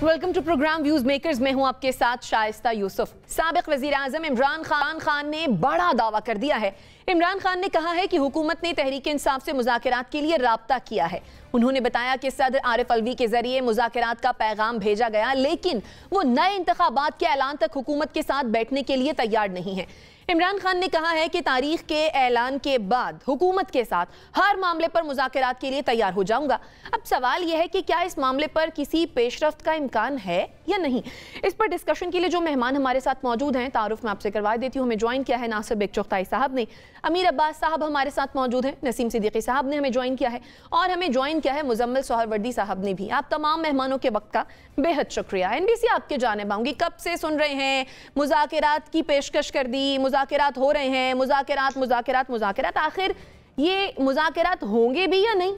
Welcome to program views makers. मैं हूं आपके साथ शाइस्ता यूसुफ। साबिक वजीर आजम इमरान खान ने बड़ा दावा कर दिया है। इमरान खान ने कहा है कि हुकूमत ने तहरीक इंसाफ से मुज़ाकरात के लिए राब्ता किया है। उन्होंने बताया कि सदर आरिफ अलवी के जरिए मुज़ाकरात का पैगाम भेजा गया, लेकिन वो नए इंतखाबात के ऐलान तक हुकूमत के साथ बैठने के लिए तैयार नहीं है। इमरान खान ने कहा है कि तारीख के ऐलान के बाद हुकूमत के साथ हर मामले पर मुज़ाकरात के लिए तैयार हो जाऊंगा। अब सवाल यह है कि क्या इस मामले पर किसी पेशरफ्त का इम्कान है या नहीं। इस पर डिस्कशन के लिए जो मेहमान हमारे साथ मौजूद हैं, तारुफ मैं आपसे करवा देती हूँ। हमें ज्वाइन किया है नासिर बेग चुगताई साहब ने, अमीर अब्बास साहब हमारे साथ मौजूद हैं, नसीम सिद्दीकी साहब ने हमें ज्वाइन किया है, और हमें ज्वाइन किया है मुजम्मिल सोहरवर्दी साहब ने भी। आप तमाम मेहमानों के वक्त का बेहद शुक्रिया। NBC आपके जानिब आऊंगी, कब से सुन रहे हैं मुज़ाकरात की पेशकश कर दी, मुज़ाकरात हो रहे हैं, मुज़ाकरात, आखिर ये मुज़ाकरात होंगे भी या नहीं?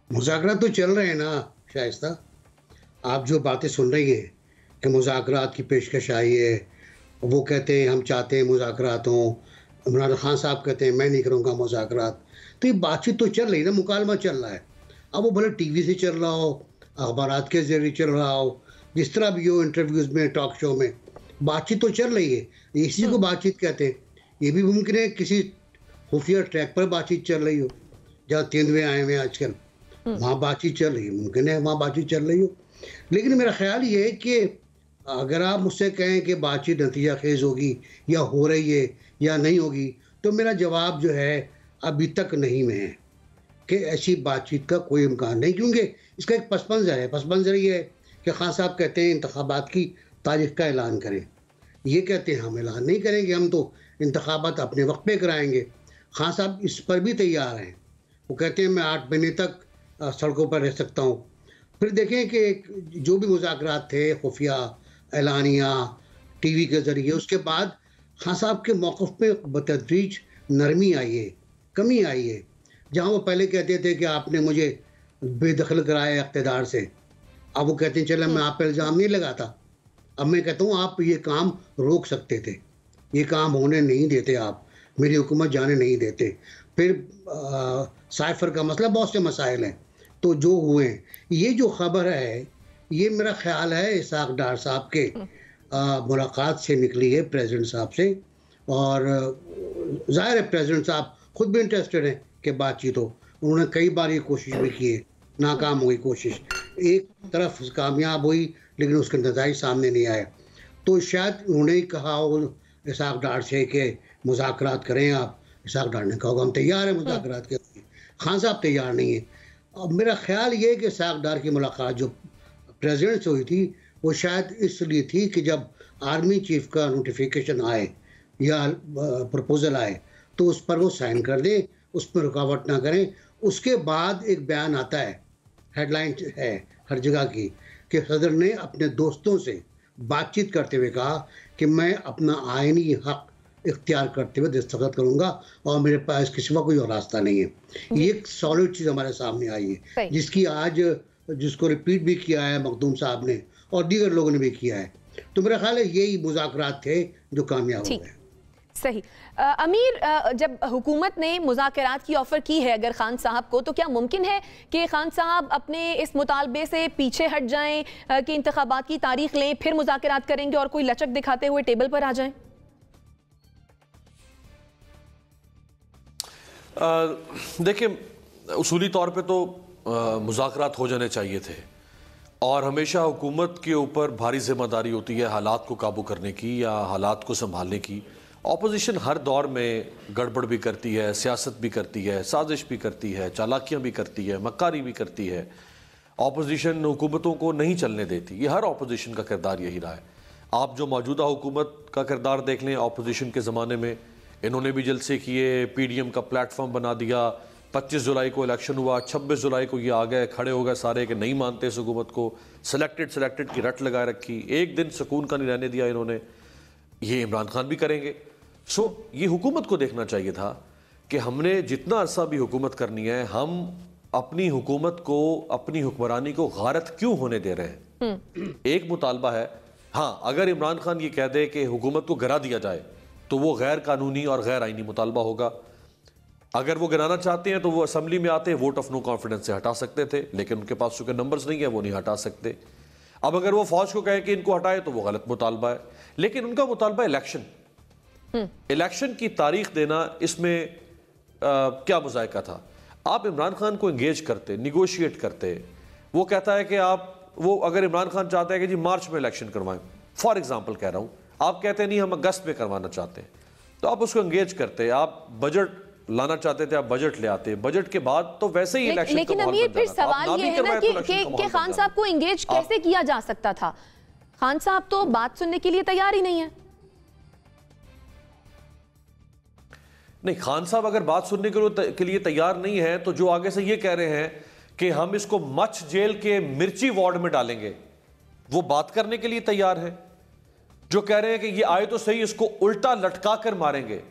मुज़ाकरात तो चल रहे हैं ना शाइस्ता। आप जो बातें सुन रही हैं कि मुज़ाकरात की पेशकश आई है, वो कहते हैं हम चाहते हैं मुज़ाकरात हों, इमरान खान साहब कहते हैं मैं नहीं करूँगा मुज़ाकरात। तो ये बातचीत तो चल रही है ना, मुकालमा चल रहा है। अब वो भले टीवी से चल रहा हो, अखबारात के जरिए चल रहा हो, जिस तरह भी हो, इंटरव्यूज़ में, टॉक शो में, बातचीत तो चल रही है। इसी को बातचीत कहते हैं। ये भी मुमकिन है किसी खुफिया ट्रैक पर बातचीत चल रही हो, जहाँ तेंदुए आए हुए हैं आजकल, वहाँ बातचीत चल रही है, मुमकिन है वहाँ बातचीत चल रही हो। लेकिन मेरा ख्याल ये है कि अगर आप मुझसे कहें कि बातचीत नतीजा खेज होगी या हो रही है या नहीं होगी, तो मेरा जवाब जो है अभी तक नहीं में है कि ऐसी बातचीत का कोई इम्कान नहीं, क्योंकि इसका एक पस मंज़र है। पस मंज़र ये है कि खान साहब कहते हैं इंतखाबात की तारीख का ऐलान करें। ये कहते हैं हम ऐलान नहीं करेंगे, हम तो इंतखाबात अपने वक्त पे कराएंगे। खान साहब इस पर भी तैयार हैं। वो कहते हैं मैं 8 महीने तक सड़कों पर रह सकता हूँ। फिर देखें कि जो भी मुज़ाकरात थे, खुफिया, ऐलानिया, टीवी के ज़रिए, उसके बाद खान साहब के मौक़िफ़ पे बतदरीज नरमी आई है, कमी आई है। जहाँ वो पहले कहते थे कि आपने मुझे बेदखल कराया इक़्तिदार से, अब वो कहते हैं चले मैं आप पर इल्ज़ाम नहीं लगाता, अब मैं कहता हूँ आप ये काम रोक सकते थे, ये काम होने नहीं देते, आप मेरी हुकूमत जाने नहीं देते। फिर साइफर का मसला, बहुत से मसाइल हैं तो जो हुए। ये जो खबर है, ये मेरा ख्याल है इसहाक डार साहब के मुलाकात से निकली है प्रेसिडेंट साहब से, और ज़ाहिर है प्रेसिडेंट साहब खुद भी इंटरेस्टेड हैं कि बातचीत हो। उन्होंने कई बार ये कोशिश भी की है, नाकाम हुई कोशिश। एक तरफ कामयाब हुई लेकिन उसके नतीजे सामने नहीं आए। तो शायद उन्होंने ही कहा हो इसहाक डार से कि मुज़ाकरात करें आप। इसहाक डार ने कहा हम तैयार हैं मुज़ाकरात के लिए। खान साहब तैयार नहीं है। अब मेरा ख्याल ये है कि इसहाक डार की मुलाकात जो प्रेसिडेंट से हुई थी, वो शायद इसलिए थी कि जब आर्मी चीफ का नोटिफिकेशन आए या प्रपोज़ल आए तो उस पर वो साइन कर दें, उस पर रुकावट ना करें। उसके बाद एक बयान आता है, हेडलाइन है हर जगह की, कि सदर ने अपने दोस्तों से बातचीत करते हुए कहा कि मैं अपना आईनी हक इख्तियार करते हुए दस्तखत करूंगा और मेरे पास किसी का कोई और रास्ता नहीं है। ये एक सॉलिड चीज़ हमारे सामने आई है, जिसको रिपीट भी किया है मखदूम साहब ने और दीगर लोगों ने भी किया है। तो मेरा ख्याल है यही मुज़ाकरात थे जो कामयाब हो गए। सही। अमीर, जब हुकूमत ने मुज़ाकरात की ऑफ़र की है अगर खान साहब को, तो क्या मुमकिन है कि खान साहब अपने इस मुतालबे से पीछे हट जाएं कि इंतखाबात की तारीख लें, फिर मुज़ाकरात करेंगे और कोई लचक दिखाते हुए टेबल पर आ जाएं? देखिए, उसूली तौर पे तो मुज़ाकरात हो जाने चाहिए थे, और हमेशा हुकूमत के ऊपर भारी जिम्मेदारी होती है हालात को काबू करने की या हालात को संभालने की। ऑपोजिशन हर दौर में गड़बड़ भी करती है, सियासत भी करती है, साजिश भी करती है, चालाकियाँ भी करती है, मक्कारी भी करती है। ऑपोजिशन हुकूमतों को नहीं चलने देती। ये हर ऑपोजिशन का किरदार यही रहा है। आप जो मौजूदा हुकूमत का किरदार देख लें, ऑपोजिशन के ज़माने में इन्होंने भी जलसे किए, PDM का प्लेटफॉर्म बना दिया। 25 जुलाई को इलेक्शन हुआ, 26 जुलाई को ये आ गए, खड़े हो गए सारे कि नहीं मानते इस हुकूमत को। सिलेक्टेड की रट लगाए रखी, एक दिन सुकून का नहीं रहने दिया इन्होंने। ये इमरान खान भी करेंगे। ये हुकूमत को देखना चाहिए था कि हमने जितना अरसा भी हुकूमत करनी है, हम अपनी हुकूमत को, अपनी हुक्मरानी को गारत क्यों होने दे रहे हैं। एक मुतालबा है, हाँ, अगर इमरान खान ये कह दे कि हुकूमत को गिरा दिया जाए तो वो गैर कानूनी और गैर आईनी मुतालबा होगा। अगर वो गिराना चाहते हैं तो वो असम्बली में आते, वोट ऑफ नो कॉन्फिडेंस से हटा सकते थे, लेकिन उनके पास चूंकि नंबर्स नहीं है वो नहीं हटा सकते। अब अगर वो फौज को कहे कि इनको हटाए तो वो गलत मुतालबा है, लेकिन उनका मुतालबा इलेक्शन की तारीख देना, इसमें क्या मुज़ायका था? आप इमरान खान को एंगेज करते, निगोशिएट करते। वो कहता है कि वो अगर इमरान खान चाहता है कि जी मार्च में इलेक्शन करवाएं, फॉर एग्जाम्पल कह रहा हूं, आप कहते नहीं हम अगस्त में करवाना चाहते हैं, तो आप उसको एंगेज करते। आप बजट लाना चाहते थे, आप बजट ले आते, बजट के बाद तो वैसे ही इलेक्शन। लेकिन अमीर, फिर सवाल ये है ना कि खान साहब को एंगेज कैसे किया जा सकता था? खान साहब तो बात सुनने के लिए तैयार ही नहीं है। नहीं, खान साहब अगर बात सुनने के लिए तैयार नहीं है तो जो आगे से ये कह रहे हैं कि हम इसको मच जेल के मिर्ची वार्ड में डालेंगे, वो बात करने के लिए तैयार है। जो कह रहे हैं कि ये आए तो सही, इसको उल्टा लटका कर मारेंगे,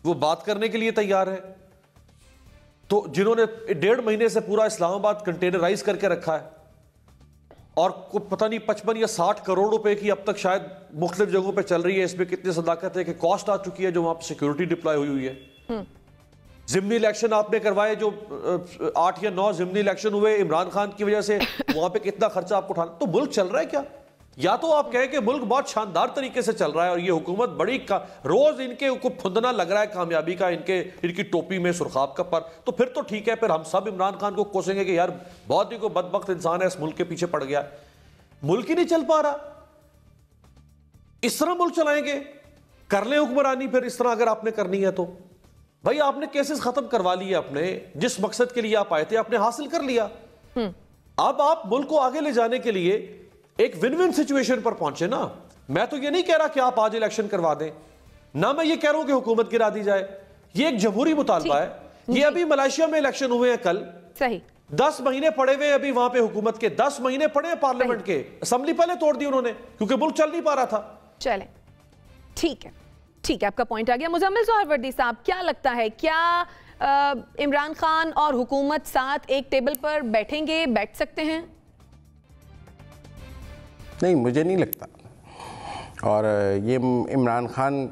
वो बात करने के लिए तैयार है। तो जिन्होंने 1.5 महीने से पूरा इस्लामाबाद कंटेनराइज करके रखा है और पता नहीं 55 या 60 करोड़ रुपए की अब तक शायद मुख्तलिफ जगहों पे चल रही है, इसमें कितनी सदाकत है कि कॉस्ट आ चुकी है जो वहां पर सिक्योरिटी डिप्लॉय हुई है। जिमनी इलेक्शन आपने करवाए, जो 8 या 9 जिमनी इलेक्शन हुए इमरान खान की वजह से, वहां पे कितना खर्चा आपको उठाना। तो मुल्क चल रहा है क्या? या तो आप कहें कि मुल्क बहुत शानदार तरीके से चल रहा है और ये हुकूमत बड़ी रोज इनके को फुंदना लग रहा है कामयाबी का, इनकी टोपी में सुरखाब का पर, तो फिर तो ठीक है, फिर हम सब इमरान खान को कोसेंगे कि यार बहुत ही कोई बदबख्त इंसान है, इस मुल्क के पीछे पड़ गया। मुल्क ही नहीं चल पा रहा, इस तरह मुल्क चलाएंगे? कर ले हुक्मरानी फिर इस तरह, अगर आपने करनी है तो। भाई आपने केसेस खत्म करवा लिए, अपने जिस मकसद के लिए आप आए थे आपने हासिल कर लिया। अब आप मुल्क को आगे ले जाने के लिए एक विन विन सिचुएशन पर पहुंचे ना। मैं तो ये नहीं कह रहा कि आप आज इलेक्शन करवा दें, ना मैं ये कह रहा हूं कि हुकूमत गिरा दी जाए। ये एक जमहूरी मुतालबा है। ये अभी मलेशिया में इलेक्शन हुए हैं कल, सही 10 महीने पड़े हुए अभी वहां पे हुकूमत के, 10 महीने पड़े हैं पार्लियामेंट के, असेंबली पहले तोड़ दी उन्होंने क्योंकि मुल्क चल नहीं पा रहा था। चले ठीक है, ठीक है, आपका पॉइंट आ गया। मुजम्मिल सोहरवर्दी साहब, क्या लगता है, क्या इमरान खान और हुकूमत साथ एक टेबल पर बैठेंगे, बैठ सकते हैं? नहीं, मुझे नहीं लगता। और ये इमरान खान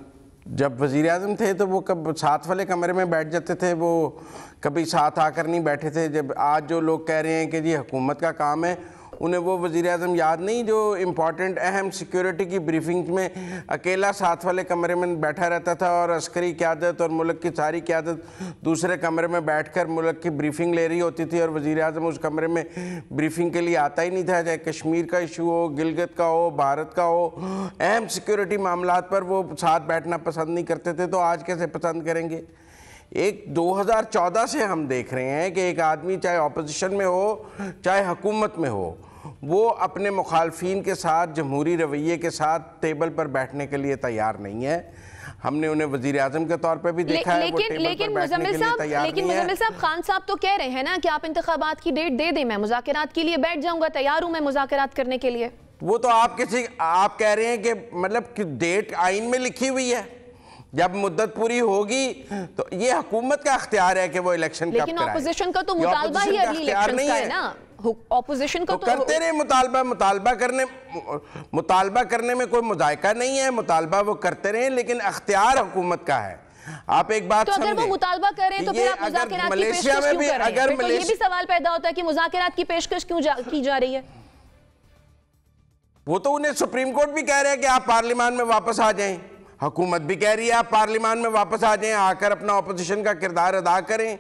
जब वज़ीर आज़म थे तो वो कब साथ वाले कमरे में बैठ जाते थे, वो कभी साथ आकर नहीं बैठे थे। जब आज जो लोग कह रहे हैं कि जी हुकूमत का काम है, उन्हें वो वज़ीर आज़म याद नहीं जो इम्पॉर्टेंट अहम सिक्योरिटी की ब्रीफिंग में अकेला साथ वाले कमरे में बैठा रहता था और अस्करी क़यादत और मुल्क की सारी क़यादत दूसरे कमरे में बैठकर मुल्क की ब्रीफिंग ले रही होती थी और वज़ीर आज़म उस कमरे में ब्रीफिंग के लिए आता ही नहीं था। चाहे कश्मीर का इशू हो, गिलगित का हो, भारत का हो, अहम सिक्योरिटी मामलात पर वो साथ बैठना पसंद नहीं करते थे, तो आज कैसे पसंद करेंगे? एक 2014 से हम देख रहे हैं कि एक आदमी चाहे ऑपोजिशन में हो चाहे हुकूमत में हो, वो अपने मुखालफीन के साथ जमहूरी रवैये के साथ टेबल पर बैठने के लिए तैयार नहीं है। हमने उन्हें वज़ीर आज़म के तौर पे भी देखा है, वो टेबल पर बैठने के लिए तैयार नहीं है। मुजम्मिल साहब, खान साहब तो कह रहे हैं ना कि आप इंतखाबात की डेट दे दें, मैं मुज़ाकरात के लिए बैठ जाऊंगा, तैयार हूं मैं मुज़ाकरात करने के लिए। वो तो आप कह रहे हैं कि मतलब कि डेट आइन में लिखी हुई है, जब मुद्दत पूरी होगी तो ये हुकूमत का इख्तियार है कि वो इलेक्शन कब कराए। लेकिन ऑपोजिशन का तो मुतालबा ही अभी इलेक्शंस का है ना। ऑपोजिशन को तो करते रहे मुतालबा करने में कोई मुजायका नहीं है, मुतालबा वो करते रहे, लेकिन इख्तियार हुकूमत का है। आप एक बात समझें, अगर वो मुतालबा करें तो फिर आप मुज़ाकरात की पेशकश क्यों कर रहे हैं? फिर तो ये भी सवाल पैदा होता है कि मुज़ाकरात की पेशकश क्यों की जा रही है? वो तो उन्हें सुप्रीम कोर्ट भी कह रहे हैं कि आप पार्लियामान में वापस आ जाएं, हुकूमत भी कह रही है आप पार्लियामान में वापस आ जाएं, आकर अपना अपोजिशन का किरदार अदा करें।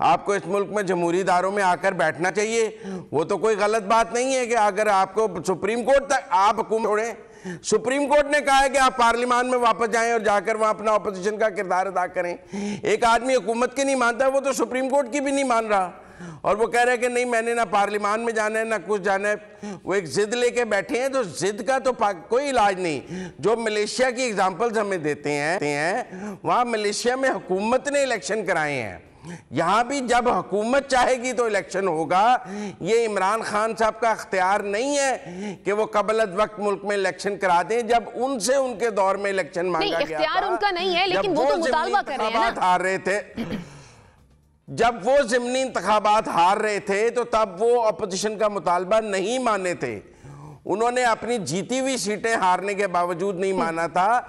आपको इस मुल्क में जमहूरी इदारों में आकर बैठना चाहिए, वो तो कोई गलत बात नहीं है कि अगर आपको सुप्रीम कोर्ट तक आप हुकूमत छोड़ें। सुप्रीम कोर्ट ने कहा है कि आप पार्लियामान में वापस जाएं और जाकर वहां अपना अपोजिशन का किरदार अदा करें। एक आदमी हुकूमत की नहीं मानता, वो तो सुप्रीम कोर्ट की भी नहीं मान रहा और वो कह रहे हैं कि नहीं मैंने ना पार्लियामान में जाना है ना कुछ जाना है। वो एक जिद लेके बैठे हैं, तो जिद का तो कोई इलाज नहीं। जो मलेशिया की एग्जांपल्स हमें देते हैं वहां मलेशिया में हुकूमत ने इलेक्शन कराए हैं, यहां भी जब हुकूमत चाहेगी तो इलेक्शन होगा। ये इमरान खान साहब का इख्तियार नहीं है कि वो कबल वक्त मुल्क में इलेक्शन करा दें। जब उनसे उनके दौर में इलेक्शन मांगा गया था, इख्तियार उनका नहीं है, लेकिन वो तो मुतालबा कर रहे हैं ना। हार रहे थे, जब वो ज़िमनी इंतखाबात हार रहे थे तो तब वो अपोजिशन का मुतालबा नहीं माने थे। उन्होंने अपनी जीती हुई सीटें हारने के बावजूद नहीं माना था,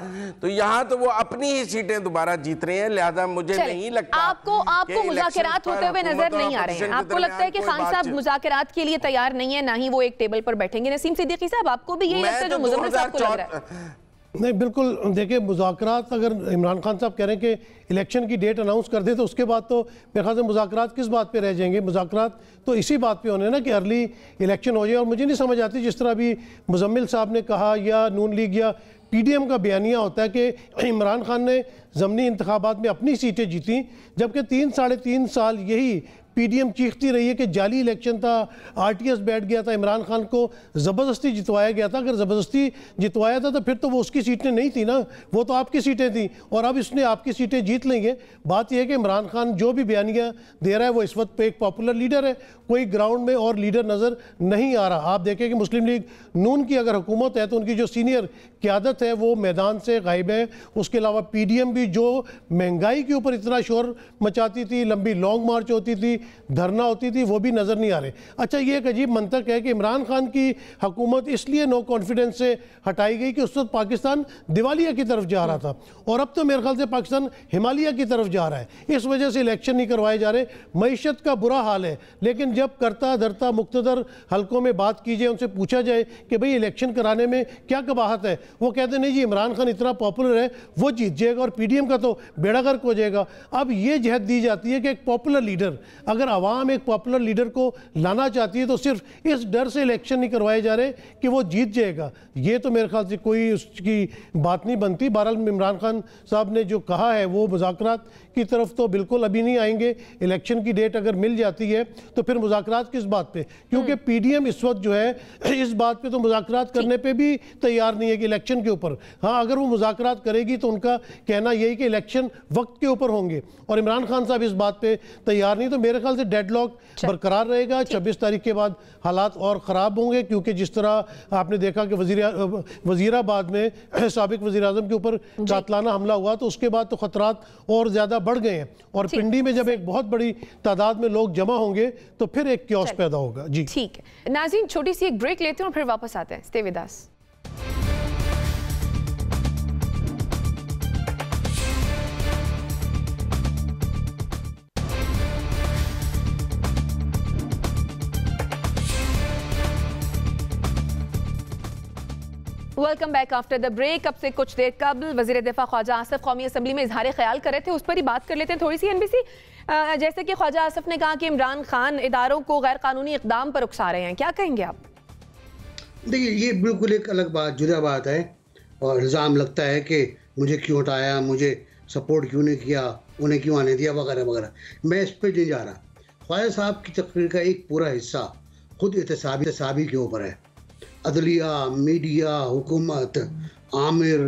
तो यहाँ तो वो अपनी ही सीटें दोबारा जीत रहे हैं। लिहाजा मुझे नहीं लगता आपको मुज़ाकरात होते हुए नजर नहीं आ रहे हैं। आपको लगता है कि खान साहब मुज़ाकरात के लिए तैयार नहीं है, ना ही वो एक टेबल पर बैठेंगे। नसीम सिद्दीकी साहब, आपको भी यही लगता है जो मुज़म्मिल साहब को लग रहा है? नहीं, बिल्कुल। देखिए, मुज़ाकरात अगर इमरान खान साहब कह रहे हैं कि इलेक्शन की डेट अनाउंस कर दे, तो उसके बाद तो मेरे ख्याल से मुज़ाकरात किस बात पे रह जाएंगे? मुज़ाकरात तो इसी बात पे होने ना कि अर्ली इलेक्शन हो जाए। और मुझे नहीं समझ आती, जिस तरह अभी मुज़म्मिल साहब ने कहा या नून लीग या PDM का बयानिया होता है कि इमरान खान ने ज़मनी इंतखाबात में अपनी सीटें जीती, जबकि 3-3.5 साल यही PDM चीखती रही है कि जाली इलेक्शन था, RTS बैठ गया था, इमरान खान को ज़बरदस्ती जितवाया गया था। अगर ज़बरदस्ती जितवाया था तो फिर तो वो उसकी सीटें नहीं थी ना, वो तो आपकी सीटें थी, और अब इसने आपकी सीटें जीत लेंगे। बात यह है कि इमरान खान जो भी बयानिया दे रहा है वो इस वक्त पे एक पॉपुलर लीडर है, कोई ग्राउंड में और लीडर नज़र नहीं आ रहा। आप देखें कि मुस्लिम लीग नून की अगर हुकूमत है तो उनकी जो सीनियर क़यादत है वो मैदान से गायब है। उसके अलावा PDM भी जो महंगाई के ऊपर इतना शोर मचाती थी, लंबी लॉन्ग मार्च होती थी, धरना होती थी, वो भी नज़र नहीं आ रहे। अच्छा, ये एक अजीब मंतक है कि इमरान खान की हुकूमत इसलिए नो कॉन्फिडेंस से हटाई गई कि उस वक्त पाकिस्तान दिवालिया की तरफ जा रहा था, और अब तो मेरे ख्याल से पाकिस्तान हिमालय की तरफ जा रहा है। इस वजह से इलेक्शन नहीं करवाए जा रहे। मईशत का बुरा हाल है, लेकिन जब करता धरता मुख्तदर हलकों में बात की जाए, उनसे पूछा जाए कि भाई इलेक्शन कराने में क्या कबाहत है, वो कहते नहीं जी, इमरान खान इतना पॉपुलर है, वो जीत जाएगा और PDM का तो बेड़ा गर्क हो जाएगा। अब ये जहद दी जाती है कि एक पॉपुलर लीडर, अगर आवाम एक पॉपुलर लीडर को लाना चाहती है तो सिर्फ इस डर से इलेक्शन नहीं करवाए जा रहे कि वो जीत जाएगा। ये तो मेरे ख्याल से कोई उसकी बात नहीं बनती। बहरहाल इमरान खान साहब ने जो कहा है वो मुज़ाकरात की तरफ तो बिल्कुल अभी नहीं आएंगे। इलेक्शन की डेट अगर मिल जाती है तो फिर मुज़ाकरात किस बात पे, क्योंकि PDM इस वक्त जो है इस बात पे तो मुज़ाकरात करने पे भी तैयार नहीं है कि इलेक्शन के ऊपर। हाँ, अगर वो मुज़ाकरात करेगी तो उनका कहना यही कि इलेक्शन वक्त के ऊपर होंगे, और इमरान खान साहब इस बात पे तैयार नहीं। तो मेरे ख्याल से डेडलॉक बरकरार रहेगा। 26 तारीख के बाद हालात और ख़राब होंगे, क्योंकि जिस तरह आपने देखा कि वज़ीराबाद में साबिक वज़ीर आज़म के ऊपर कातलाना हमला हुआ, तो उसके बाद तो ख़तरात और ज़्यादा बढ़ गए हैं। और पिंडी में जब एक बहुत बड़ी तादाद में लोग जमा होंगे तो फिर एक क्योस पैदा होगा। जी ठीक है नाज़रीन, छोटी सी एक ब्रेक लेते हैं और फिर वापस आते हैं। Stay with us. Welcome back after the break. अब से कुछ देर कबल वज़ीर दिफा ख्वाजा आसिफ कौमी असम्बली में इजहार ख्याल कर रहे थे, उस पर ही बात कर लेते हैं थोड़ी सी। NBC, जैसे कि ख्वाजा आसिफ ने कहा कि इमरान खान इदारों को गैर कानूनी इक़दाम पर उकसा रहे हैं, क्या कहेंगे आप? देखिए, ये बिल्कुल एक अलग बात, जुदा बात है, और इल्ज़ाम लगता है कि मुझे क्यों हटाया, मुझे सपोर्ट क्यों नहीं किया, उन्हें क्यों आने दिया, वगैरह वगैरह। मैं इस पर नहीं जा रहा। ख्वाजा साहब की तकरीर का एक पूरा हिस्सा खुद एहतसाबी के ऊपर है। अदलिया, मीडिया, हुकूमत, आमिर,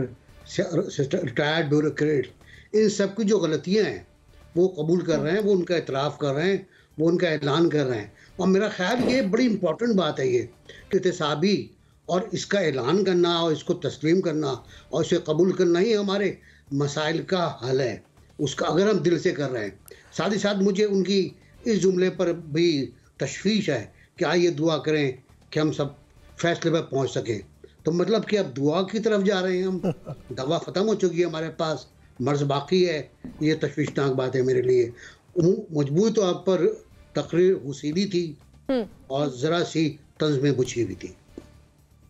रिटायर्ड ब्यूरोक्रेट, इन सब की जो गलतियाँ हैं वो कबूल कर रहे हैं, वो उनका इतराफ़ कर रहे हैं, वो उनका ऐलान कर रहे हैं। और मेरा ख्याल ये बड़ी इंपॉर्टेंट बात है, ये कि एहतसाबी और इसका ऐलान करना और इसको तस्लीम करना और इसे कबूल करना ही हमारे मसाइल का हल है, उसका अगर हम दिल से कर रहे हैं। साथ ही साथ मुझे उनकी इस जुमले पर भी तशवीश है कि आइए दुआ करें कि हम सब फैसले पर पहुंच सकें। तो मतलब कि अब दुआ की तरफ जा रहे हैं हम। दवा ख़त्म हो चुकी है हमारे पास, मर्ज बाकी है। ये तशवीशनाक बात है मेरे लिए। मजबूर तो आप पर तकरीर हुसीली थी और ज़रा सी तंज में बुझी हुई थी।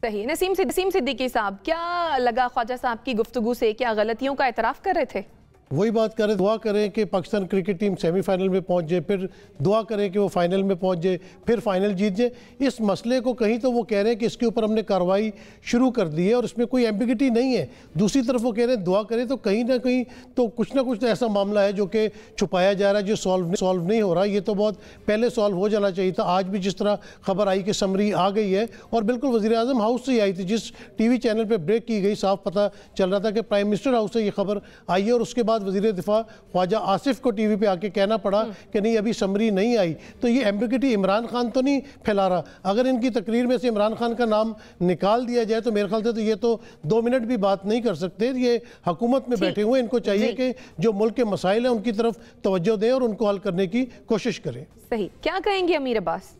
सही। नसीम सिद्दीकी साहब, क्या लगा ख्वाजा साहब की गुफ्तगू से? क्या गलतियों का एतराफ़ कर रहे थे? वही बात करें, दुआ करें कि पाकिस्तान क्रिकेट टीम सेमीफाइनल में पहुंच जाए, फिर दुआ करें कि वो फाइनल में पहुंच जाए, फिर फाइनल जीत जाए। इस मसले को कहीं तो वो कह रहे हैं कि इसके ऊपर हमने कार्रवाई शुरू कर दी है और इसमें कोई एम्बिगिटी नहीं है। दूसरी तरफ वो कह रहे हैं दुआ करें, तो कहीं ना कहीं तो कुछ ना कुछ तो ऐसा मामला है जो कि छुपाया जा रहा है, जो सॉल्व नहीं हो रहा। ये तो बहुत पहले सॉल्व हो जाना चाहिए था। आज भी जिस तरह खबर आई कि समरी आ गई है और बिल्कुल वज़ीर आज़म हाउस से ही आई थी, जिस TV चैनल पर ब्रेक की गई, साफ पता चल रहा था कि प्राइम मिनिस्टर हाउस से ये खबर आई है। और उसके बाद वज़ीर दिफा ख्वाजा आसिफ को TV पे आके कहना पड़ा कि नहीं, अभी समरी नहीं आई। तो ये एम्बिगिटी इमरान खान तो नहीं फैला रहा। अगर इनकी तकरीर में से इमरान खान का नाम निकाल दिया जाए तो मेरे ख्याल से तो ये तो 2 मिनट भी बात नहीं कर सकते। ये हुकूमत में बैठे हुए, इनको चाहिए कि जो मुल्क के मसाइल हैं उनकी तरफ तवज्जो दें और उनको हल करने की कोशिश करें। सही। क्या कहेंगे अमीर अब्बास?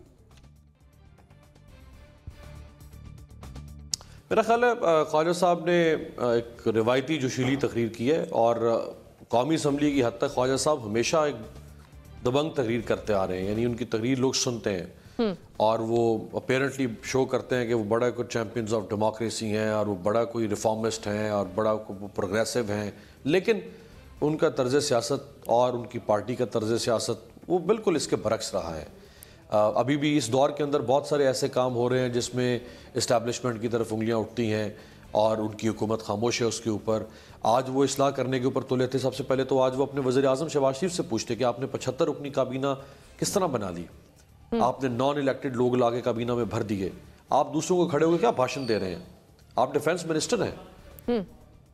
मेरा ख्याल है ख्वाजा साहब ने एक रिवायती जोशीली तकरीर की है और कौमी असम्बली की हद तक ख्वाजा साहब हमेशा एक दबंग तकरीर करते आ रहे हैं, यानी उनकी तकरीर लोग सुनते हैं और वो अपेरेंटली शो करते हैं कि वो बड़ा कोई चैम्पियंस ऑफ डेमोक्रेसी हैं और वो बड़ा कोई रिफॉर्मिस्ट हैं और बड़ा प्रोग्रेसिव हैं, लेकिन उनका तर्ज सियासत और उनकी पार्टी का तर्ज सियासत वो बिल्कुल इसके बरक्स रहा है। अभी भी इस दौर के अंदर बहुत सारे ऐसे काम हो रहे हैं जिसमें इस्टेब्लिशमेंट की तरफ उंगलियां उठती हैं और उनकी हुकूमत खामोश है उसके ऊपर। आज वो इस्लाह करने के ऊपर तुले थे। सबसे पहले तो आज वो अपने वज़ीर आज़म शहबाज शरीफ से पूछते कि आपने 75 रुकनी काबीना किस तरह बना ली, आपने नॉन इलेक्टेड लोग लाके काबीना में भर दिए, आप दूसरों को खड़े होकर क्या भाषण दे रहे हैं, आप डिफेंस मिनिस्टर हैं,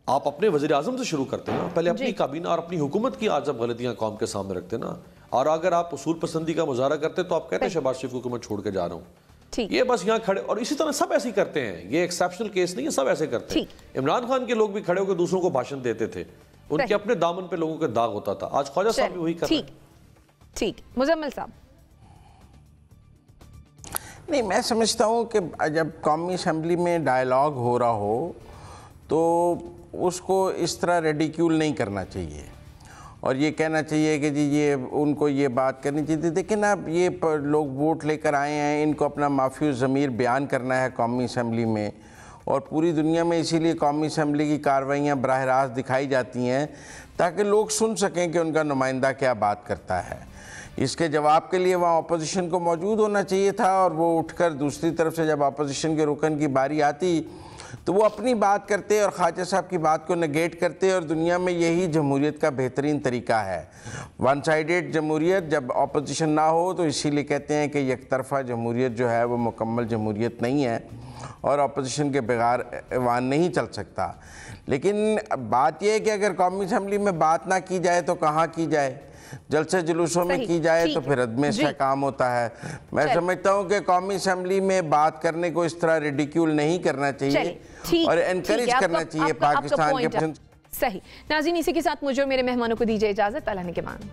आप अपने वज़ीर आज़म से शुरू करते ना, पहले अपनी काबीना और अपनी हुकूमत की आज अब गलतियां कौम के सामने रखते ना, और अगर आप उसूल पसंदी का मुजाहरा करते तो आप कहते शहबाज शरीफ को कि मैं छोड़ के जा रहा हूँ। ये बस यहाँ खड़े, और इसी तरह सब ऐसे ही करते हैं, ये एक्सेप्शनल केस नहीं है, सब ऐसे करते हैं। इमरान खान के लोग भी खड़े होकर दूसरों को भाषण देते थे, उनके अपने दामन पे लोगों के दाग होता था। आज ख्वाजा साहब भी वही कर रहे हैं। ठीक, मुजम्मिल साहब। नहीं, मैं समझता हूँ कि जब कौमी असम्बली में डायलॉग हो रहा हो तो उसको इस तरह रेडिक्यूल नहीं करना चाहिए और ये कहना चाहिए कि जी ये उनको ये बात करनी चाहिए। देखिए ना, ये लोग वोट लेकर आए हैं, इनको अपना माफिया ज़मीर बयान करना है कौमी असम्बली में, और पूरी दुनिया में इसीलिए कौमी असम्बली की कार्रवाइयाँ बराह रास्त दिखाई जाती हैं ताकि लोग सुन सकें कि उनका नुमाइंदा क्या बात करता है। इसके जवाब के लिए वहाँ अपोजिशन को मौजूद होना चाहिए था और वो उठकर दूसरी तरफ से जब अपोजिशन के रुकन की बारी आती तो वो अपनी बात करते और ख्वाजा साहब की बात को नेगेट करते, और दुनिया में यही जमहूरियत का बेहतरीन तरीका है। वन साइडेड जमहूरियत, जब अपोजिशन ना हो तो इसीलिए कहते हैं कि एक तरफा जमहूरियत जो है वो मुकम्मल जमहूरियत नहीं है और अपोजिशन के बगैर ऐवान नहीं चल सकता। लेकिन बात यह है कि अगर कौमी असम्बली में बात ना की जाए तो कहाँ की जाए, जलसे जुलूसों में की जाए तो फिर अदम इस्तेहकाम होता है। मैं समझता हूँ कि कौमी असम्बली में बात करने को इस तरह रिडिक्यूल नहीं करना चाहिए और एनकरेज करना चाहिए पाकिस्तान के। सही नाज़रीन, इसी के साथ मुझे और मेरे मेहमानों को दीजिए इजाजत। अल्लाह ने के मान।